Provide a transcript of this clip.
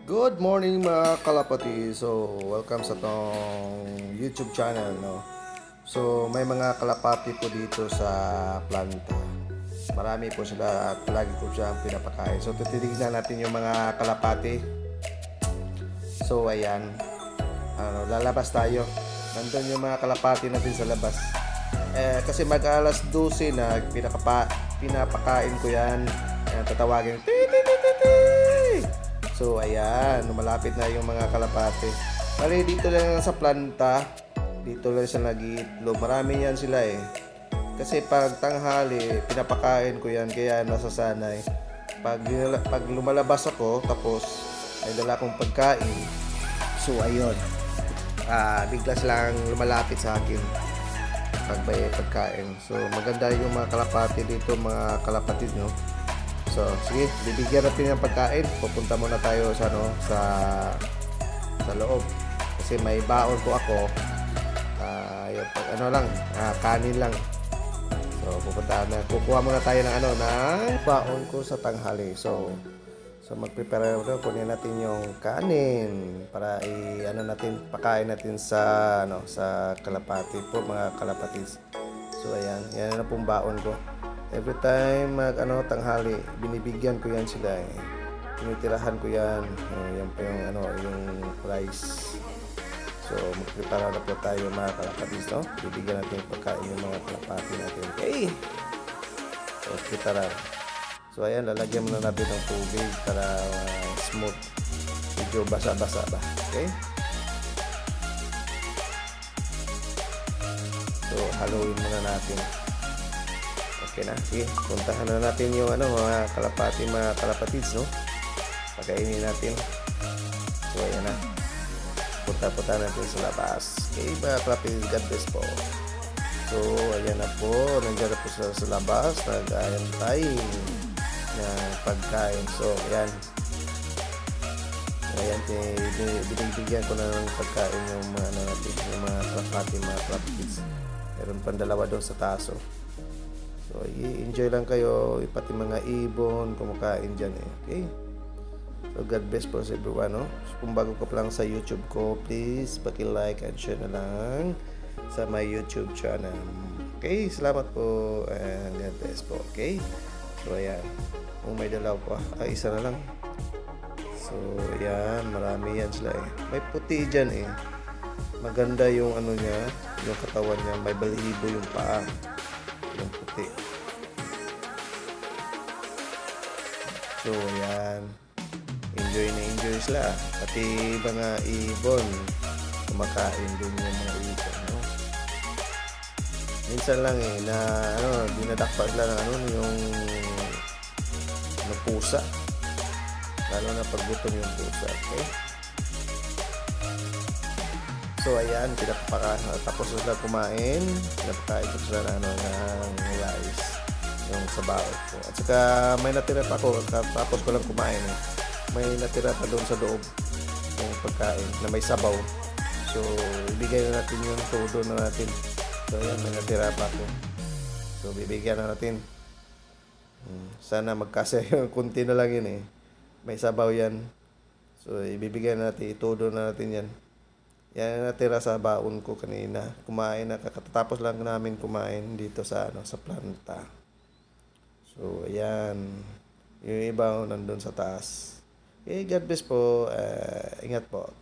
Good morning mga kalapati. So, welcome sa tong YouTube channel, no. So, may mga kalapati po dito sa planta. Marami po sila at lagi ko siyang pinapakain. So, titignan natin yung mga kalapati. So, ayan. Lalabas tayo. Nandun yung mga kalapati natin sa labas. Kasi mag-alas 12 na pinapakain ko yan. Ayan, tatawagin. So, ayan, malapit na yung mga kalapate. Bali, dito lang sa planta, dito lang sa nag-iitlog. Marami yan sila eh. Kasi pag tanghali, pinapakain ko yan, kaya nasasanay. Pag lumalabas ako, tapos ay dala kong pagkain. So, ayun. Bigla silang lumalapit sa akin pag may pagkain. So, maganda yung mga kalapate dito, mga kalapatid, no? So, sige, bibigyan natin ng pagkain. Pupunta muna tayo sa sa loob. Kasi may baon po ako. Kanin lang. So, kukuha muna tayo ng baon ko sa tanghali. So mag-prepare na kunin natin yung kanin para pakain natin sa kalapati po, mga kalapatis. So, ayan, yan na pong baon ko. Every time tanghali, binibigyan ko yan sila eh. Tinitirahan ko yan. Yan pa yung rice. So, magprepara na po tayo mga kalapatis, no? Bibigyan natin yung pagkain yung mga kalapati natin. Okay! So, prepara. So, ayan, lalagyan muna natin ng tubig para smooth. Medyo basa-basa ba? Okay? So, haluin muna natin. Okay na. Sige, puntahan na natin yung mga kalapati, mga kalapatids, no? Pagkainin natin. So, ayan na. Punta natin sa labas. Okay, mga kalapatids, God bless po. So, ayan na po. Nandiyan na po sila sa labas. Nag-aantay ng pagkain. So, ayan. Ayan, binibigyan ko na ng pagkain yung mga yung mga kalapati, mga kalapatids. Meron pang dalawa doon sa taso. So, i-enjoy lang kayo, pati mga ibon, kumakain dyan eh. Okay? So, God bless po sa everyone, no? So, kung bago ka pa lang sa YouTube ko, please, paki-like and share na lang sa my YouTube channel. Okay? Salamat po and God bless po. Okay? So, ayan. Kung may dalaw po, isa na lang. So, ayan. Marami yan sila eh. May puti dyan eh. Maganda yung niya, yung katawan niya. May balibo yung paa. Yung puti. So, ayan. Enjoy na enjoy sila. Pati mga ibon, kumakain din yung mga ibon, no? Minsan lang eh, na dinadakpa sila ng yung pusa. Lalo na pag gutom yung pusa, okay? So, ayan, tapos sila kumain. Pinapakain ko sila ng rice, yung sa baot ko. At saka may natira pa ako, tapos ko lang kumain. May natira pa doon sa loob yung pagkain na may sabaw. So, ibigay na natin yung todo na natin. So, ayan, may natira pa ako. So, bibigyan na natin. Sana magkasya yung kunti na lang yun eh. May sabaw yan. So, ibibigay na natin, itodo na natin yan. Yan na natira sa baon ko kanina. Kumain na, kakatapos lang namin kumain dito sa planta. So, ayan. Yung iba nandun sa taas. Okay, God bless po. Ingat po.